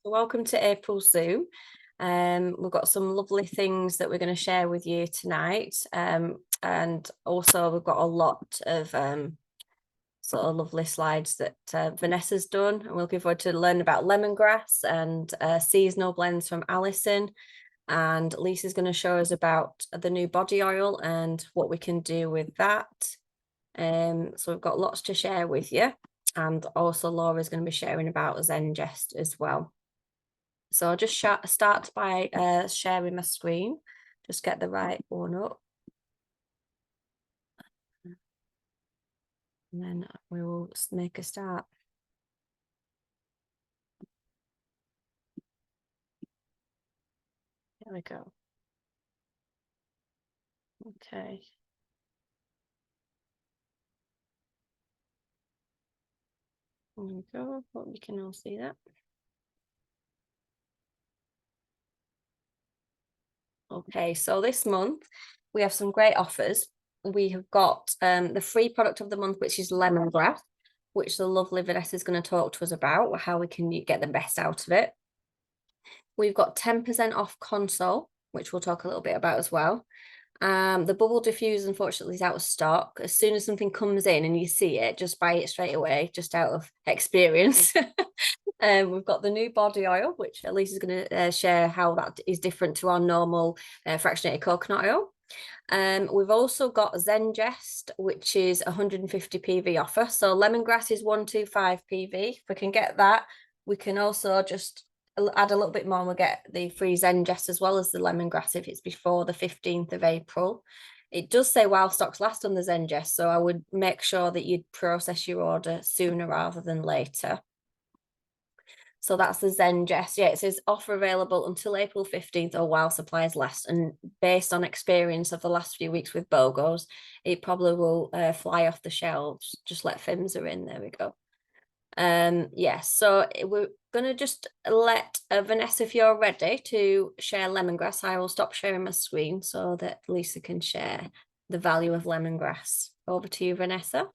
Welcome to April's Zoom. We've got some lovely things that we're going to share with you tonight. And also we've got a lot of sort of lovely slides that Vanessa's done. And we're looking forward to learn about lemongrass and seasonal blends from Alison. And Lisa's going to show us about the new body oil and what we can do with that. So we've got lots to share with you. And also Laura's going to be sharing about Zengest as well. So I'll just start by sharing my screen. Just get the right one up. And then we will make a start. There we go. Okay. There we go. Hope you can all see that. Okay, so this month we have some great offers. We have got the free product of the month, which is lemongrass, which the lovely Vanessa is going to talk to us about, how we can get the best out of it. We've got 10% off console, which we'll talk a little bit about as well. The bubble diffuse, unfortunately, is out of stock. As soon as something comes in and you see it, just buy it straight away, just out of experience. We've got the new body oil, which Elise is going to share how that is different to our normal fractionated coconut oil. We've also got Zengest, which is 150 PV offer. So lemongrass is 125 PV. If we can get that, we can also just add a little bit more and we'll get the free Zengest as well as the lemongrass if it's before the 15th of April. It does say while stocks last on the Zengest, so I would make sure that you'd process your order sooner rather than later. So that's the Zengest. Yeah, it says offer available until April 15th or while supplies last. And based on experience of the last few weeks with BOGOs, it probably will fly off the shelves. Just let FIMSA in. There we go. Yes, so we're going to just let Vanessa, if you're ready to share lemongrass, I will stop sharing my screen so that Lisa can share the value of lemongrass. Over to you, Vanessa.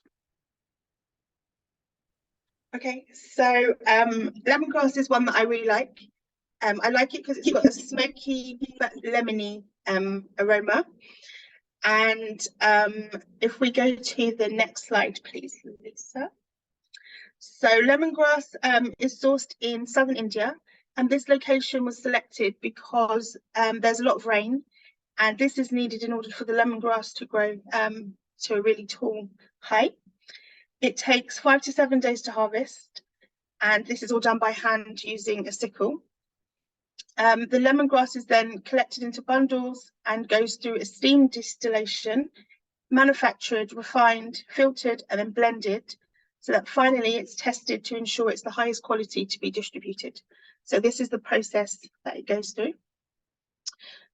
Okay, so lemongrass is one that I really like. I like it because it's got a smoky but lemony aroma. And if we go to the next slide, please, Lisa. So lemongrass is sourced in southern India, and this location was selected because there's a lot of rain, and this is needed in order for the lemongrass to grow to a really tall height. It takes 5 to 7 days to harvest, and this is all done by hand using a sickle. The lemongrass is then collected into bundles and goes through a steam distillation, manufactured, refined, filtered, and then blended, so that finally it's tested to ensure it's the highest quality to be distributed. So this is the process that it goes through.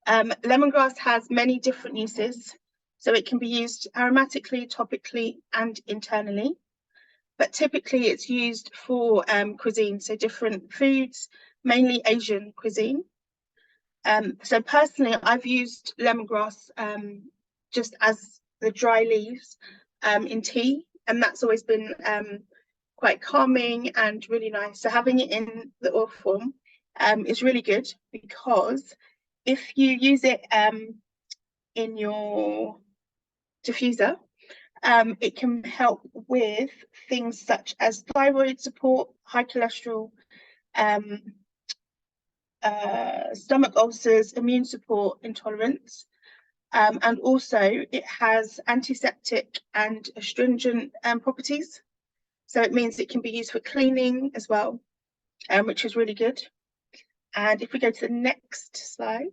Lemongrass has many different uses. So it can be used aromatically, topically, and internally. But typically it's used for cuisine, so different foods, mainly Asian cuisine. So personally, I've used lemongrass just as the dry leaves in tea, and that's always been quite calming and really nice. So having it in the oil form is really good, because if you use it in your diffuser, it can help with things such as thyroid support, high cholesterol, stomach ulcers, immune support, intolerance, and also it has antiseptic and astringent properties. So it means it can be used for cleaning as well, which is really good. And if we go to the next slide,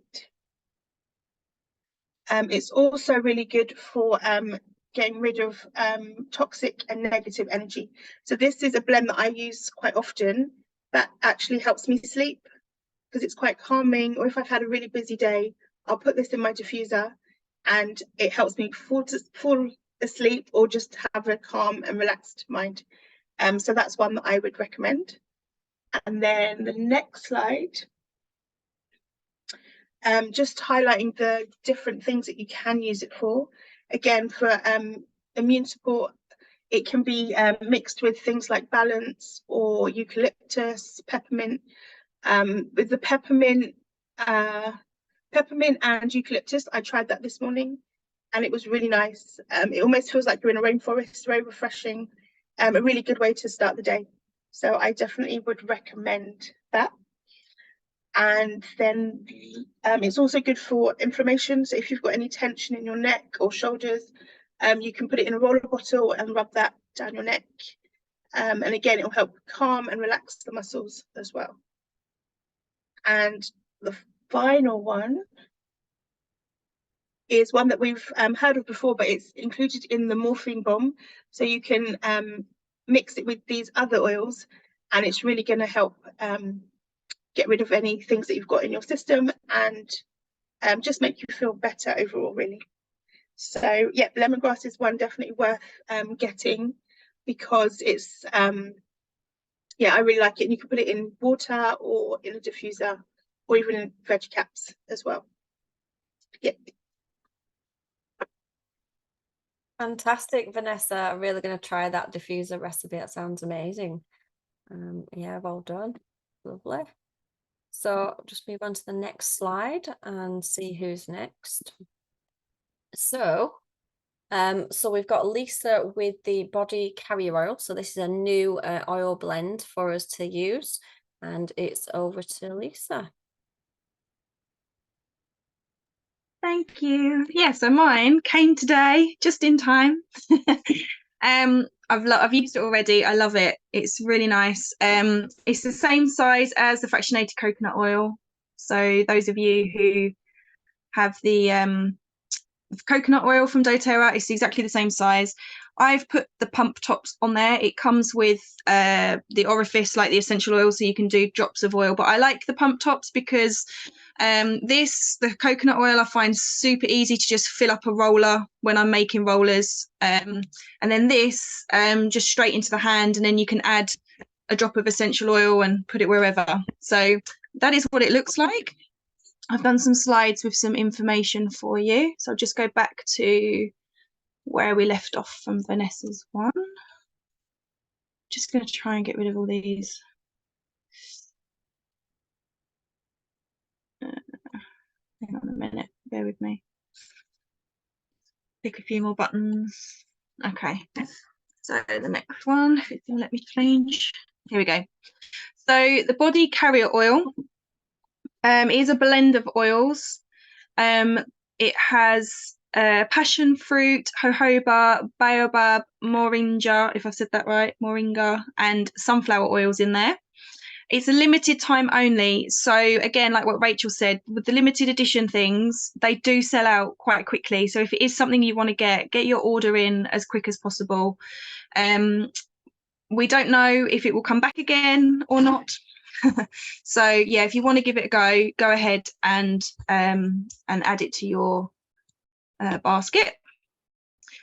it's also really good for getting rid of toxic and negative energy. So this is a blend that I use quite often that actually helps me sleep, because it's quite calming. Or if I've had a really busy day, I'll put this in my diffuser and it helps me fall asleep or just have a calm and relaxed mind. So that's one that I would recommend. And then the next slide, just highlighting the different things that you can use it for. Again, for immune support, it can be mixed with things like balance or eucalyptus, peppermint, With the peppermint and eucalyptus, I tried that this morning and it was really nice. It almost feels like you're in a rainforest, very refreshing, a really good way to start the day. So I definitely would recommend that. And then it's also good for inflammation. So if you've got any tension in your neck or shoulders, you can put it in a roller bottle and rub that down your neck. And again, it will help calm and relax the muscles as well. And the final one is one that we've heard of before, but it's included in the morphine bomb. So you can mix it with these other oils, and it's really going to help get rid of any things that you've got in your system and just make you feel better overall, really. So yeah, lemongrass is one definitely worth getting, because it's yeah, I really like it. And you can put it in water or in a diffuser or even in veg caps as well. Yeah. Fantastic, Vanessa. I'm really going to try that diffuser recipe. That sounds amazing. Yeah, well done. Lovely. So just move on to the next slide and see who's next. So we've got Lisa with the body carrier oil. So this is a new oil blend for us to use, and it's over to Lisa. Thank you. Yeah, so mine came today just in time. I've used it already. I love it. It's really nice. It's the same size as the fractionated coconut oil. So those of you who have the coconut oil from doTERRA, it's exactly the same size. I've put the pump tops on there. It comes with the orifice, like the essential oil, so you can do drops of oil. But I like the pump tops because the coconut oil I find super easy to just fill up a roller when I'm making rollers. And then this just straight into the hand, and then you can add a drop of essential oil and put it wherever. So that is what it looks like. I've done some slides with some information for you. So I'll just go back to where we left off from Vanessa's one. Just going to try and get rid of all these. Hang on a minute, bear with me. Pick a few more buttons. Okay, so the next one, if it's going to let me change. Here we go. So the body carrier oil is a blend of oils. It has passion fruit, jojoba, baobab, moringa, if I've said that right, moringa, and sunflower oils in there. It's a limited time only. So again, like what Rachel said, with the limited edition things, they do sell out quite quickly. So if it is something you want to get your order in as quick as possible. We don't know if it will come back again or not. So yeah, if you want to give it a go ahead and add it to your basket.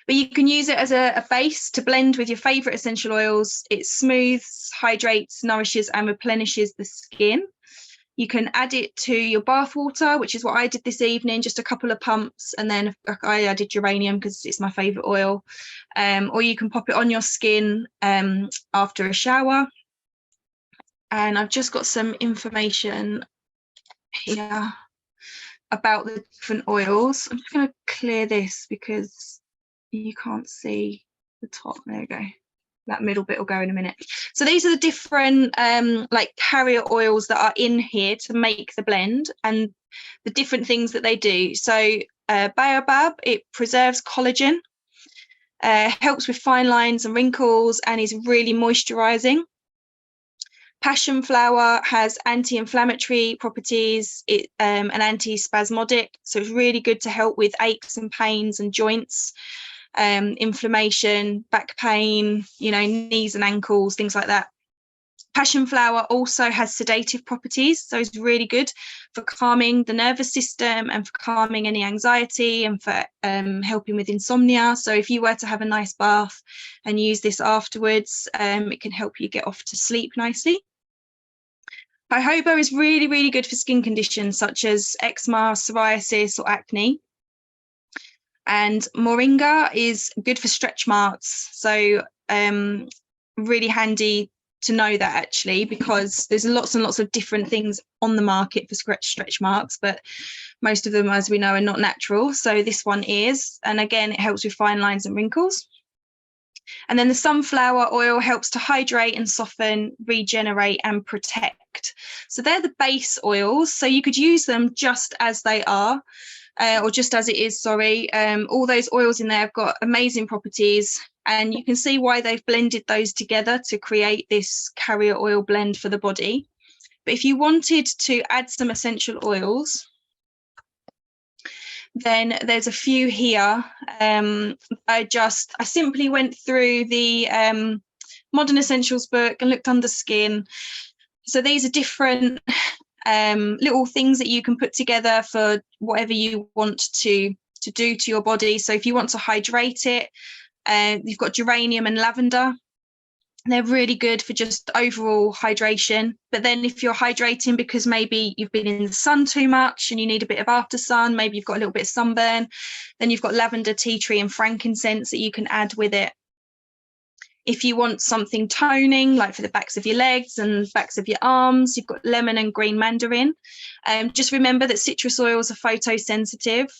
But you can use it as a base to blend with your favorite essential oils. It smooths, hydrates, nourishes and replenishes the skin. You can add it to your bath water, which is what I did this evening, just a couple of pumps, and then I added geranium because it's my favorite oil. Or you can pop it on your skin after a shower. And I've just got some information here about the different oils. I'm just going to clear this because you can't see the top. There we go. That middle bit will go in a minute. So these are the different like carrier oils that are in here to make the blend and the different things that they do. So baobab, it preserves collagen, helps with fine lines and wrinkles, and is really moisturizing. Passion flower has anti-inflammatory properties and anti-spasmodic, so it's really good to help with aches and pains and joints, inflammation, back pain, knees and ankles, things like that. Passion flower also has sedative properties, so it's really good for calming the nervous system and for calming any anxiety and for helping with insomnia. So if you were to have a nice bath and use this afterwards, it can help you get off to sleep nicely. Jojoba is really, really good for skin conditions such as eczema, psoriasis or acne. And moringa is good for stretch marks, so really handy to know that, actually, because there's lots and lots of different things on the market for stretch marks, but most of them, as we know, are not natural. So this one is, and again, it helps with fine lines and wrinkles. And then the sunflower oil helps to hydrate and soften, regenerate and protect. So they're the base oils. So you could use them just as they are, or just as it is, sorry. All those oils in there have got amazing properties, and you can see why they've blended those together to create this carrier oil blend for the body. But if you wanted to add some essential oils, then there's a few here. I simply went through the Modern Essentials book and looked under skin. So these are different little things that you can put together for whatever you want to do to your body. So if you want to hydrate it, you've got geranium and lavender. They're really good for just overall hydration. But then if you're hydrating because maybe you've been in the sun too much and you need a bit of after sun, maybe you've got a little bit of sunburn, then you've got lavender, tea tree and frankincense that you can add with it. If you want something toning, like for the backs of your legs and backs of your arms, you've got lemon and green mandarin. Just remember that citrus oils are photosensitive.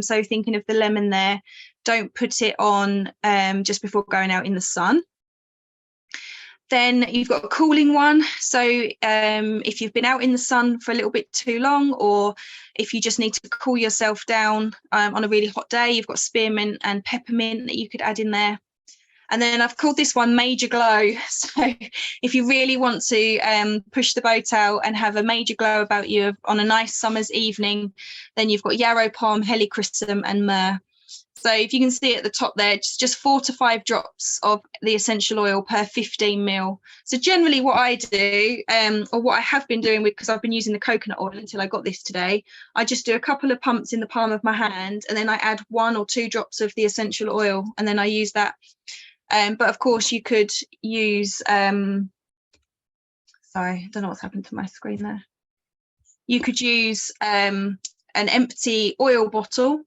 So thinking of the lemon there, don't put it on just before going out in the sun. Then you've got a cooling one. So if you've been out in the sun for a little bit too long, or if you just need to cool yourself down on a really hot day, you've got spearmint and peppermint that you could add in there. And then I've called this one Major Glow. So if you really want to push the boat out and have a major glow about you on a nice summer's evening, then you've got yarrow palm, helichrysum and myrrh. So if you can see at the top there, it's just 4 to 5 drops of the essential oil per 15 ml. So generally what I do, or what I have been doing, because I've been using the coconut oil until I got this today, I just do a couple of pumps in the palm of my hand, and then I add 1 or 2 drops of the essential oil, and then I use that. But of course you could use, sorry, I don't know what's happened to my screen there. You could use an empty oil bottle.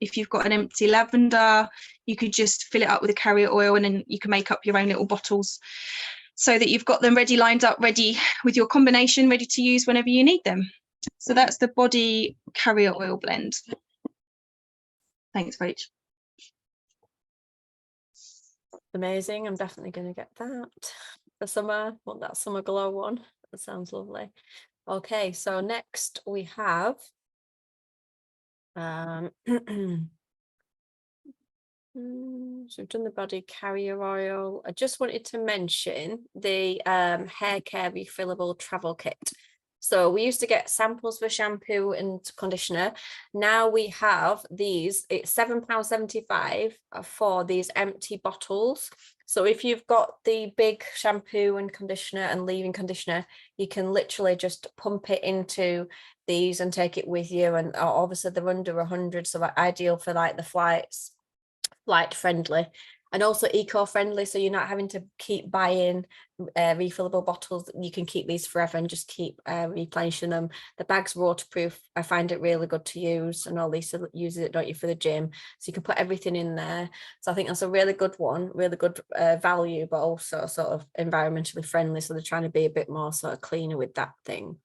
If you've got an empty lavender, you could just fill it up with a carrier oil, and then you can make up your own little bottles so that you've got them ready, lined up, ready with your combination, ready to use whenever you need them. So that's the body carrier oil blend. Thanks, Rach. Amazing. I'm definitely going to get that for summer. Want that summer glow one. That sounds lovely. Okay, so next we have so we've done the body carrier oil. I just wanted to mention the hair care refillable travel kit. So we used to get samples for shampoo and conditioner. Now we have these. It's £7.75 for these empty bottles. So if you've got the big shampoo and conditioner and leave-in conditioner, you can literally just pump it into these and take it with you. And obviously they're under 100, so ideal for like the flight friendly and also eco-friendly, so you're not having to keep buying refillable bottles. You can keep these forever and just keep replenishing them. The bag's waterproof. I find it really good to use, and all these use it, don't you, for the gym, so you can put everything in there. So I think that's a really good one, really good value, but also sort of environmentally friendly, so they're trying to be a bit more sort of cleaner with that thing.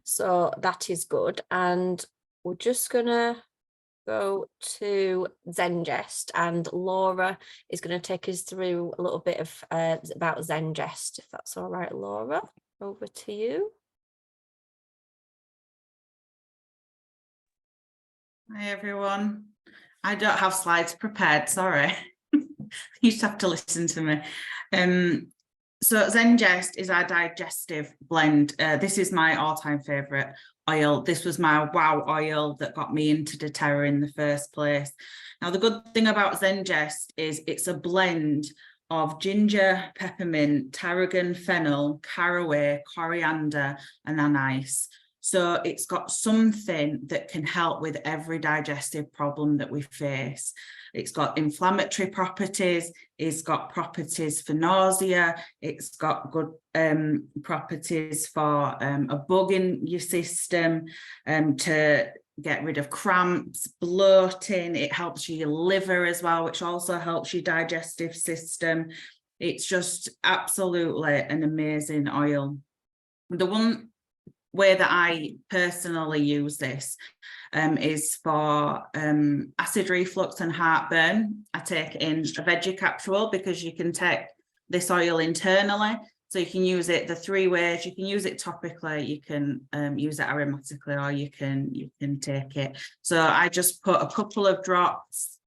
So that is good. And we're just gonna go to Zengest, and Laura is going to take us through a little bit of about Zengest, if that's all right. Laura, over to you. Hi everyone. I don't have slides prepared, sorry. You just have to listen to me. So Zengest is our digestive blend. This is my all-time favourite oil. This was my wow oil that got me into doTERRA in the first place. Now the good thing about Zengest is it's a blend of ginger, peppermint, tarragon, fennel, caraway, coriander and anise. So it's got something that can help with every digestive problem that we face. It's got inflammatory properties, it's got properties for nausea, it's got good properties for a bug in your system, to get rid of cramps, bloating. It helps your liver as well, which also helps your digestive system. It's just absolutely an amazing oil. The one way that I personally use this is for acid reflux and heartburn. I take it in a veggie capsule because you can take this oil internally. So you can use it the 3 ways. You can use it topically, you can use it aromatically, or you can take it. So I just put a couple of drops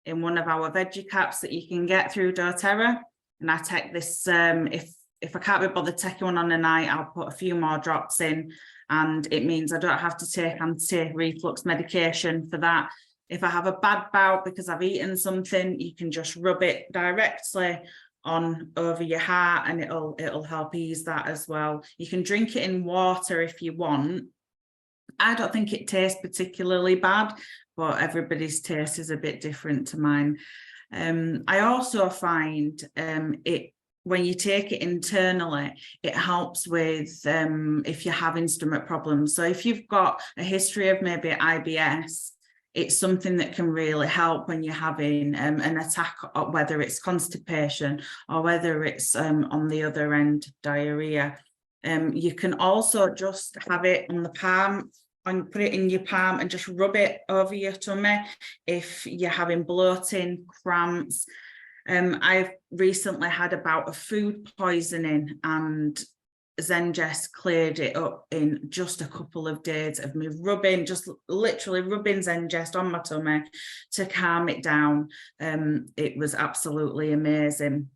in one of our veggie caps that you can get through doTERRA. And I take this, if I can't be bothered taking one on a night, I'll put a few more drops in, and it means I don't have to take anti-reflux medication for that. If I have a bad bout because I've eaten something, you can just rub it directly on over your heart, and it'll help ease that as well. You can drink it in water if you want. I don't think it tastes particularly bad, but everybody's taste is a bit different to mine. I also find it, when you take it internally, it helps with if you're having stomach problems. So if you've got a history of maybe IBS, it's something that can really help when you're having an attack, whether it's constipation or whether it's on the other end, diarrhea. You can also just have it on the palm, and put it in your palm and just rub it over your tummy if you're having bloating, cramps. I've recently had a bout of food poisoning, and Zengest cleared it up in just a couple of days of me rubbing, just literally rubbing Zengest on my tummy to calm it down. It was absolutely amazing.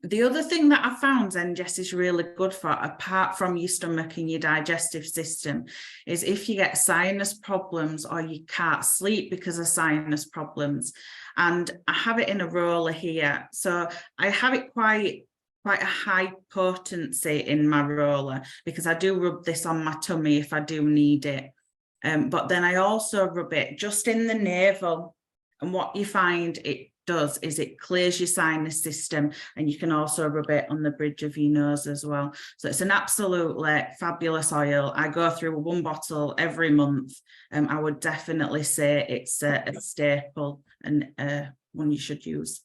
The other thing that I found Zengest is really good for, apart from your stomach and your digestive system, is if you get sinus problems or you can't sleep because of sinus problems. And I have it in a roller here. So I have it quite a high potency in my roller, because I do rub this on my tummy if I do need it. But then I also rub it just in the navel. And what you find it does is it clears your sinus system, and you can also rub it on the bridge of your nose as well. So it's an absolutely fabulous oil. I go through 1 bottle every month. I would definitely say it's a staple and one you should use.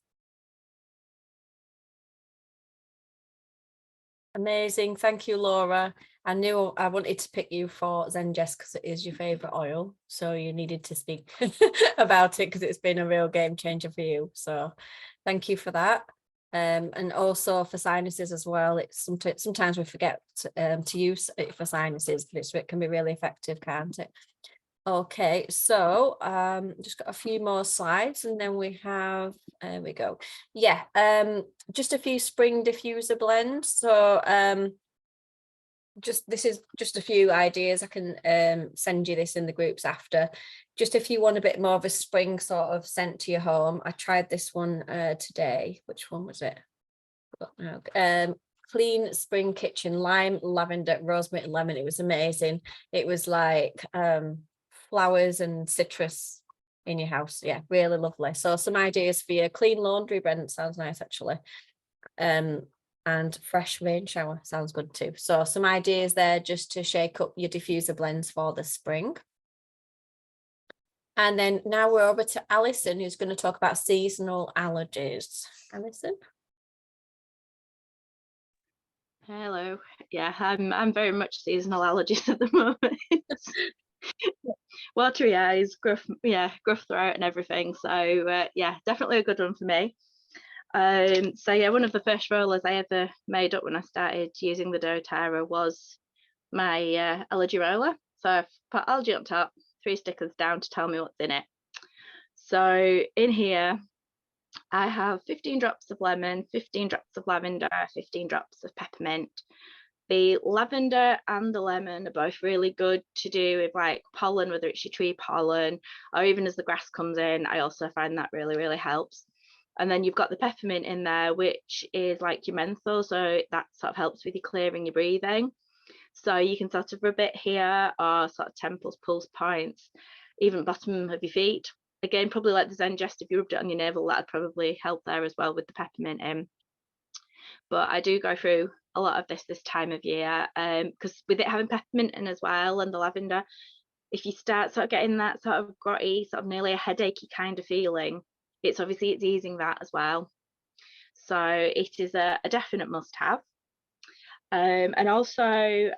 Amazing. Thank you, Laura. I knew I wanted to pick you for Zengest because it is your favorite oil. So you needed to speak about it because it's been a real game changer for you. So thank you for that. And also for sinuses as well. It's sometimes we forget to use it for sinuses, but it can be really effective, can't it? Okay, so just got a few more slides, and then we have, there we go. Yeah, just a few spring diffuser blends. So this is just a few ideas. I can send you this in the groups after. Just if you want a bit more of a spring sort of scent to your home. I tried this one today. Which one was it? Clean Spring Kitchen Lime, Lavender, Rosemary, Lemon. It was amazing. It was like flowers and citrus in your house. Yeah, really lovely. So some ideas for your clean laundry, Brent, sounds nice actually. And fresh rain shower sounds good too. So some ideas there just to shake up your diffuser blends for the spring. And then now we're over to Alison, who's going to talk about seasonal allergies. Alison? Hello. Yeah, I'm very much seasonal allergies at the moment. Watery eyes, gruff throat and everything. So yeah, definitely a good one for me. So yeah, one of the first rollers I ever made up when I started using the doTERRA was my allergy roller. So I've put allergy on top, 3 stickers down to tell me what's in it. So in here I have 15 drops of lemon, 15 drops of lavender, 15 drops of peppermint. The lavender and the lemon are both really good to do with like pollen, whether it's your tree pollen or even as the grass comes in. I also find that really, really helps. And then you've got the peppermint in there, which is like your menthol. So that sort of helps with your clearing your breathing. So you can sort of rub it here or sort of temples, pulse points, even bottom of your feet. Again, probably like the Zengest, if you rubbed it on your navel, that'd probably help there as well with the peppermint in. But I do go through a lot of this time of year because with it having peppermint in as well and the lavender, if you start sort of getting that sort of grotty, sort of nearly a headachy kind of feeling, it's easing that as well. So it is a definite must-have. And also,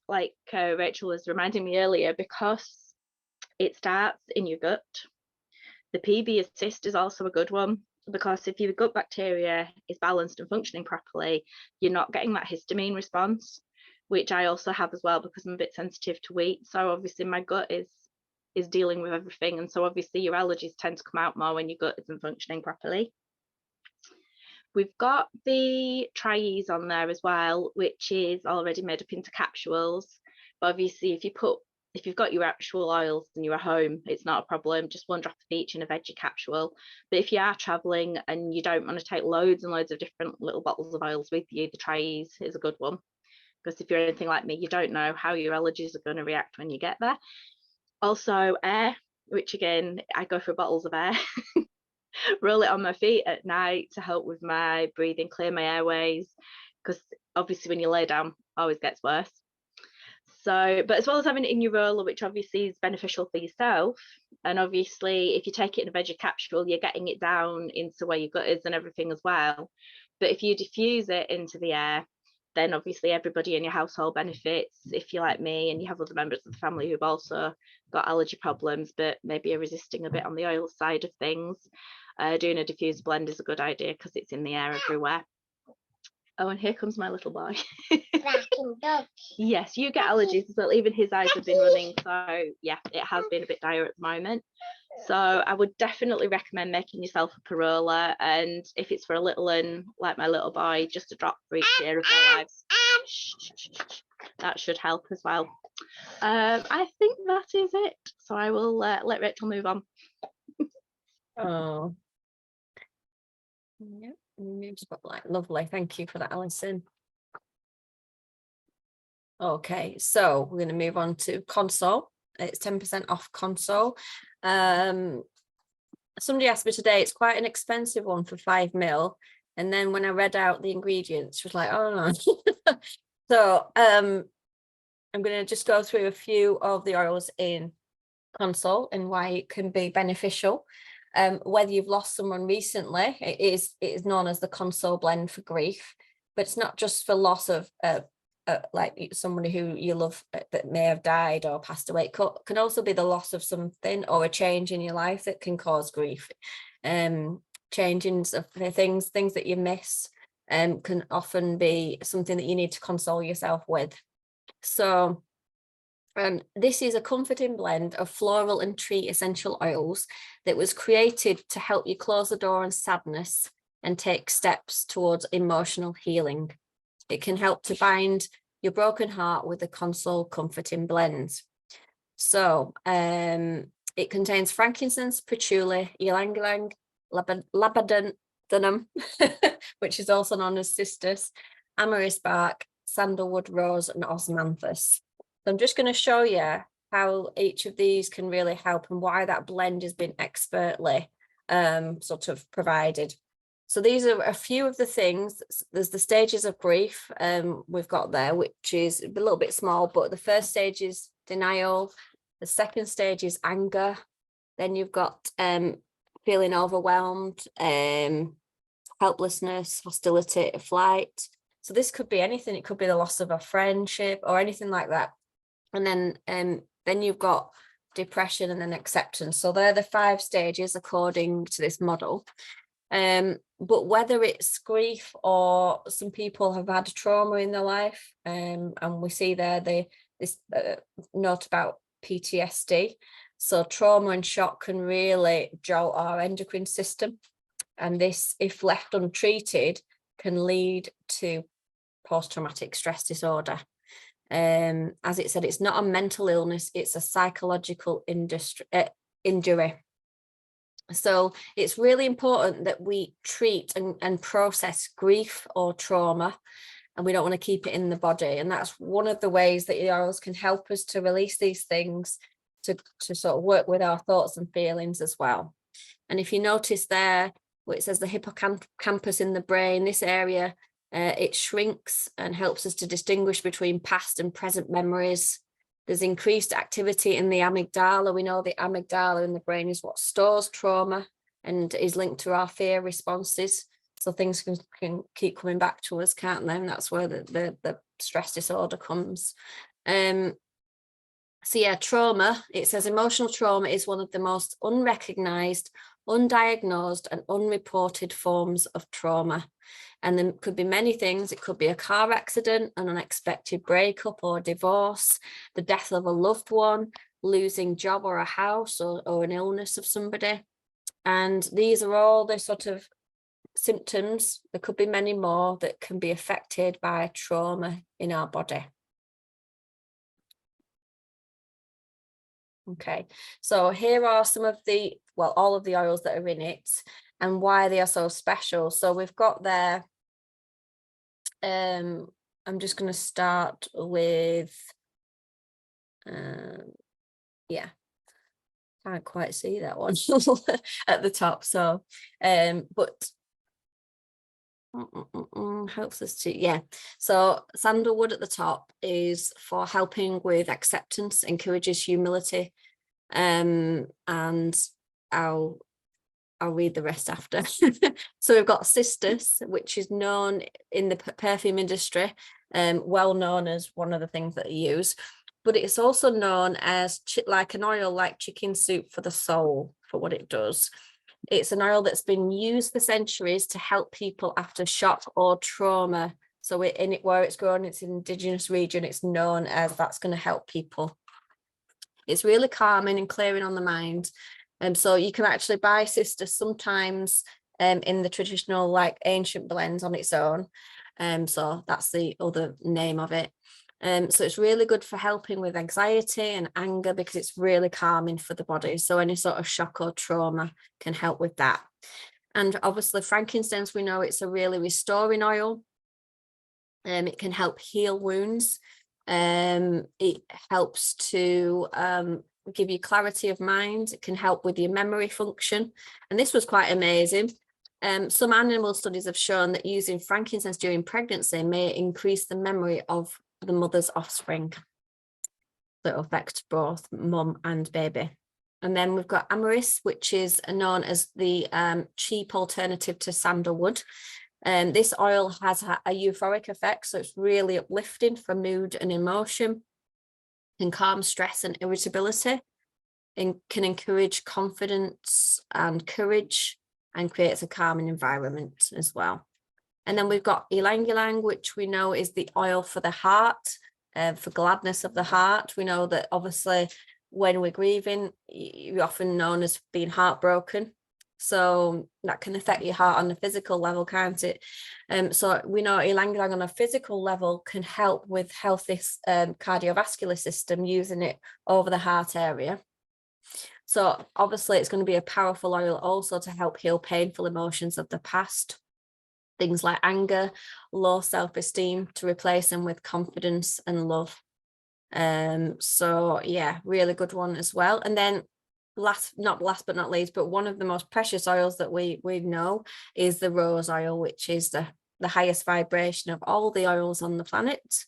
like Rachel was reminding me earlier, because it starts in your gut, the PB assist is also a good one, because if your gut bacteria is balanced and functioning properly, you're not getting that histamine response, which I also have as well, because I'm a bit sensitive to wheat. So obviously my gut is dealing with everything, and so obviously your allergies tend to come out more when your gut isn't functioning properly. We've got the Tri-Ease on there as well, which is already made up into capsules. But obviously, if you've got your actual oils and you're at home, it's not a problem. Just 1 drop of each in a veggie capsule. But if you are traveling and you don't want to take loads and loads of different little bottles of oils with you, the Tri-Ease is a good one. Because if you're anything like me, you don't know how your allergies are going to react when you get there. Also, air, which again, I go for bottles of air. Roll it on my feet at night to help with my breathing, clear my airways, because obviously when you lay down, it always gets worse. So, but as well as having it in your roller, which obviously is beneficial for yourself, and obviously if you take it in a veggie capsule, you're getting it down into where your gut is and everything as well. But if you diffuse it into the air, then obviously everybody in your household benefits. If you're like me and you have other members of the family who've also got allergy problems, but maybe are resisting a bit on the oil side of things, doing a diffused blend is a good idea because it's in the air everywhere. Oh, and here comes my little boy. Yes, you get allergies as well. Even his eyes have been running. So yeah, it has been a bit dire at the moment. So I would definitely recommend making yourself a perola. And if it's for a little one, like my little boy, just a drop for each year of their lives. That should help as well. I think that is it. So I will let Rachel move on. Oh. Yep. Spotlight. Lovely. Thank you for that, Alison. Okay, so we're going to move on to Console. It's 10% off Console. Somebody asked me today, it's quite an expensive one for 5 ml. And then when I read out the ingredients, she was like, oh no. So I'm going to just go through a few of the oils in Console and why it can be beneficial. Whether you've lost someone recently, it is known as the Console blend for grief, but it's not just for loss of like somebody who you love that may have died or passed away. It can also be the loss of something or a change in your life that can cause grief. Changings of things that you miss can often be something that you need to console yourself with. So this is a comforting blend of floral and tree essential oils that was created to help you close the door on sadness and take steps towards emotional healing. It can help to bind your broken heart with a Console comforting blend. So it contains frankincense, patchouli, ylang ylang, labdanum, which is also known as cistus, amyris bark, sandalwood, rose, and osmanthus. So I'm just going to show you how each of these can really help and why that blend has been expertly sort of provided. So these are a few of the things. There's the stages of grief we've got there, which is a little bit small, but the first stage is denial. The second stage is anger. Then you've got feeling overwhelmed, helplessness, hostility, flight. So this could be anything. It could be the loss of a friendship or anything like that. And then you've got depression and then acceptance. So they're the 5 stages according to this model. But whether it's grief or some people have had trauma in their life, and we see there this note about PTSD. So trauma and shock can really jolt our endocrine system. And this, if left untreated, can lead to post-traumatic stress disorder. As it said, it's not a mental illness, it's a psychological injury. So it's really important that we treat and process grief or trauma, and we don't want to keep it in the body. And that's one of the ways that the oils can help us to release these things, to sort of work with our thoughts and feelings as well. And if you notice there, where it says the hippocampus in the brain, this area, it shrinks and helps us to distinguish between past and present memories. There's increased activity in the amygdala. We know the amygdala in the brain is what stores trauma and is linked to our fear responses. So things can keep coming back to us, can't they? And that's where the stress disorder comes. So yeah, trauma, it says emotional trauma is one of the most unrecognized, undiagnosed and unreported forms of trauma. And there could be many things. It could be a car accident, an unexpected breakup or divorce, the death of a loved one, losing job or a house, or an illness of somebody. And these are all the sort of symptoms. There could be many more that can be affected by trauma in our body. Okay, so here are some of the, well, all of the oils that are in it and why they are so special. So we've got there, I'm just going to start with, yeah, can't quite see that one at the top. So, but helps us to, yeah. So sandalwood at the top is for helping with acceptance, encourages humility, and I'll read the rest after. So we've got cistus, which is known in the perfume industry, well known as one of the things that you use, but it's also known as like an oil like chicken soup for the soul, for what it does. It's an oil that's been used for centuries to help people after shock or trauma. So where it's grown, it's an indigenous region, it's known as that's going to help people. It's really calming and clearing on the mind. So you can actually buy cistus sometimes in the traditional like ancient blends on its own. So that's the other name of it. So it's really good for helping with anxiety and anger because it's really calming for the body. So any sort of shock or trauma can help with that. And obviously frankincense, we know it's a really restoring oil. It can help heal wounds. It helps to give you clarity of mind. It can help with your memory function. And this was quite amazing. Some animal studies have shown that using frankincense during pregnancy may increase the memory of the mother's offspring that affect both mum and baby. And then we've got amyris, which is known as the cheap alternative to sandalwood. This oil has a euphoric effect, so it's really uplifting for mood and emotion, can calm stress and irritability, and can encourage confidence and courage, and creates a calming environment as well. And then we've got ylang ylang, which we know is the oil for the heart, for gladness of the heart. We know that obviously when we're grieving, you're often known as being heartbroken. So that can affect your heart on a physical level, can't it? So we know ylang ylang on a physical level can help with healthy cardiovascular system, using it over the heart area. So obviously it's going to be a powerful oil also to help heal painful emotions of the past. Things like anger, low self-esteem, to replace them with confidence and love. So yeah, really good one as well. And then not last but not least, but one of the most precious oils that we know is the rose oil, which is the highest vibration of all the oils on the planet.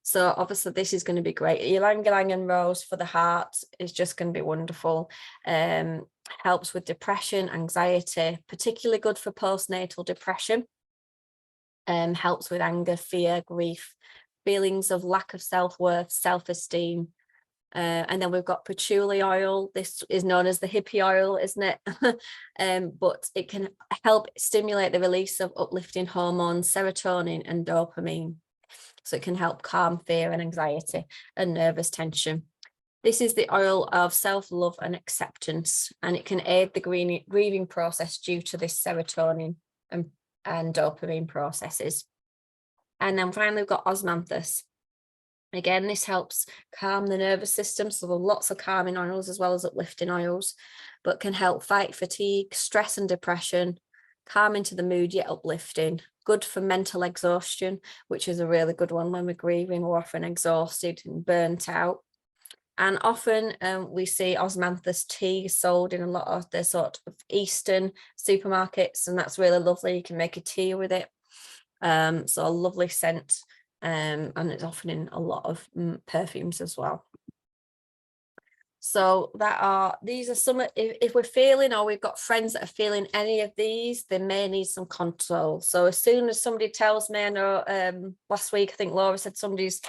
So obviously this is going to be great. Ylang ylang and rose for the heart is just going to be wonderful. Helps with depression, anxiety, particularly good for postnatal depression. Helps with anger, fear, grief, feelings of lack of self-worth, self-esteem. And then we've got patchouli oil. This is known as the hippie oil, isn't it? But it can help stimulate the release of uplifting hormones, serotonin and dopamine. So it can help calm fear and anxiety and nervous tension. This is the oil of self-love and acceptance, and it can aid the grieving process due to this serotonin and dopamine processes. And then finally, we've got osmanthus. Again, this helps calm the nervous system. So there are lots of calming oils as well as uplifting oils, but can help fight fatigue, stress and depression, calming to the mood yet uplifting. Good for mental exhaustion, which is a really good one. When we're grieving, we're often exhausted and burnt out. And often we see osmanthus tea sold in a lot of the sort of Eastern supermarkets, and that's really lovely. You can make a tea with it. So a lovely scent, and it's often in a lot of perfumes as well. So these are some, if we're feeling, or we've got friends that are feeling any of these, they may need some console. So as soon as somebody tells me, I know last week, I think Laura said somebody's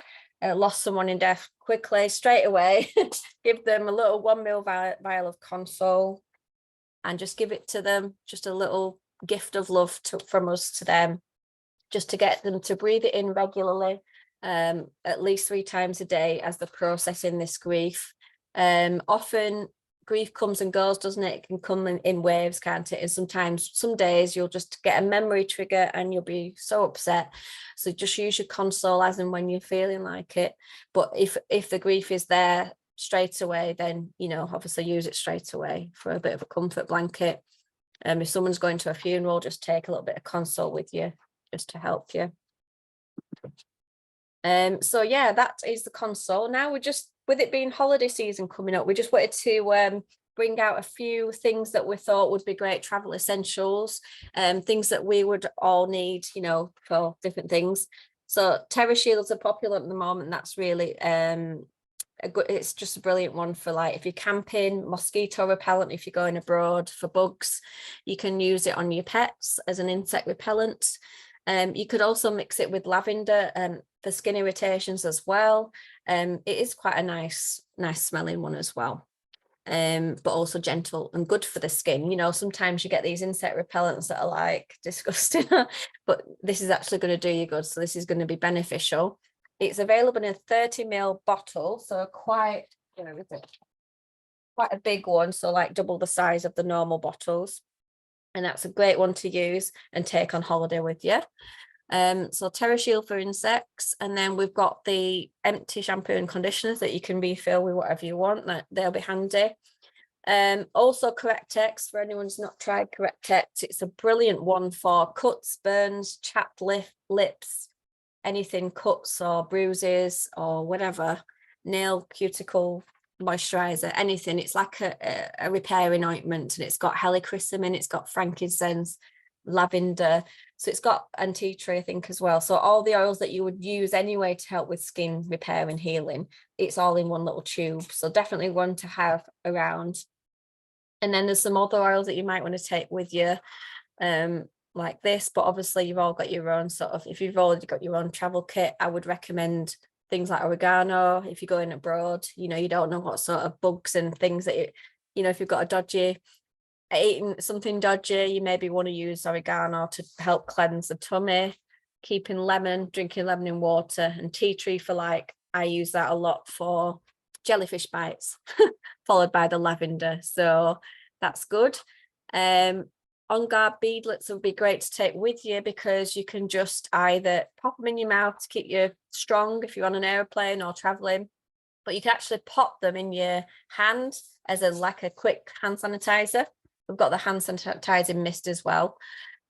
lost someone in death, quickly, straight away, give them a little 1 ml vial of console and just give it to them, just a little gift of love from us to them, just to get them to breathe it in regularly, at least 3 times a day as they're processing this grief. Often grief comes and goes, doesn't it? It can come in waves, can't it? And sometimes, some days you'll just get a memory trigger and you'll be so upset. So just use your console as and when you're feeling like it. But if the grief is there straight away, then, you know, obviously use it straight away for a bit of a comfort blanket. If someone's going to a funeral, just take a little bit of console with you just to help you. So yeah, that is the console. Now we're just, with it being holiday season coming up, we just wanted to bring out a few things that we thought would be great travel essentials, things that we would all need, you know, for different things. So TerraShields are popular at the moment. That's really it's just a brilliant one for, like, if you're camping, mosquito repellent if you're going abroad, for bugs. You can use it on your pets as an insect repellent. You could also mix it with lavender for skin irritations as well. It is quite a nice smelling one as well, but also gentle and good for the skin. You know, sometimes you get these insect repellents that are like disgusting, but this is actually going to do you good. So this is going to be beneficial. It's available in a 30 ml bottle, so quite, you know, quite a big one, so like double the size of the normal bottles. And that's a great one to use and take on holiday with you. So TerraShield for insects, and then we've got the empty shampoo and conditioners that you can refill with whatever you want. That they'll be handy. Also Correctex, for anyone who's not tried Correctex, it's a brilliant one for cuts, burns, chapped lips, anything cuts or bruises or whatever, nail cuticle moisturizer, anything. It's like a repairing ointment, and it's got helichrysum, it's got frankincense, lavender, so it's got, and tea tree I think as well. So all the oils that you would use anyway to help with skin repair and healing, it's all in one little tube. So definitely one to have around. And then there's some other oils that you might want to take with you, like this, but obviously you've all got your own sort of, if you've already got your own travel kit, I would recommend things like oregano. If you're going abroad, you know, you don't know what sort of bugs and things that you know, if you've got eating something dodgy, you maybe want to use oregano to help cleanse the tummy. Drinking lemon in water, and tea tree for, like, I use that a lot for jellyfish bites, followed by the lavender, so that's good. On guard beadlets would be great to take with you, because you can just either pop them in your mouth to keep you strong if you're on an airplane or traveling, but you can actually pop them in your hand as like a quick hand sanitizer. We've got the hand sanitizing mist as well.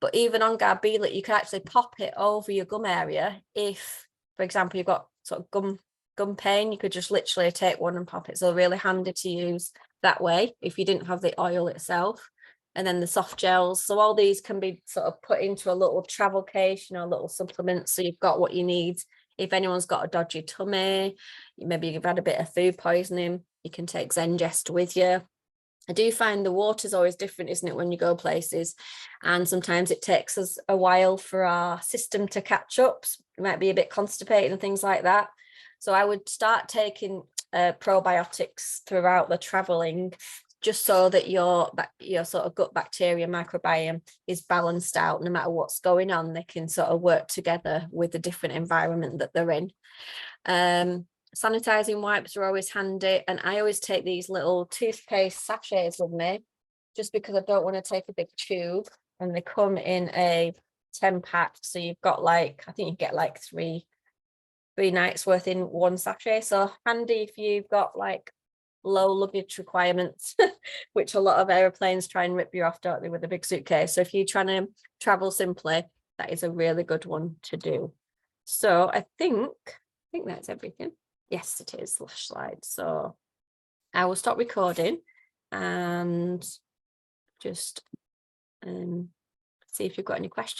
But even on guard beadlet, you can actually pop it over your gum area. If, for example, you've got sort of gum pain, you could just literally take one and pop it. So really handy to use that way if you didn't have the oil itself. And then the soft gels. So all these can be sort of put into a little travel case, you know, a little supplement. So you've got what you need. If anyone's got a dodgy tummy, maybe you've had a bit of food poisoning, you can take Zengest with you. I do find the water's always different, isn't it, when you go places? And sometimes it takes us a while for our system to catch up. It might be a bit constipated and things like that. So I would start taking probiotics throughout the traveling, just so that your sort of gut bacteria microbiome is balanced out. No matter what's going on, they can sort of work together with the different environment that they're in. Sanitizing wipes are always handy, and I always take these little toothpaste sachets with me, just because I don't want to take a big tube, and they come in a 10-pack, so you've got, like, I think you get like three nights worth in one sachet. So handy if you've got like low luggage requirements, which a lot of airplanes try and rip you off, don't they, with a big suitcase. So if you're trying to travel simply, that is a really good one to do. So I think that's everything. Yes, it is. Last slide. So I will stop recording and just see if you've got any questions.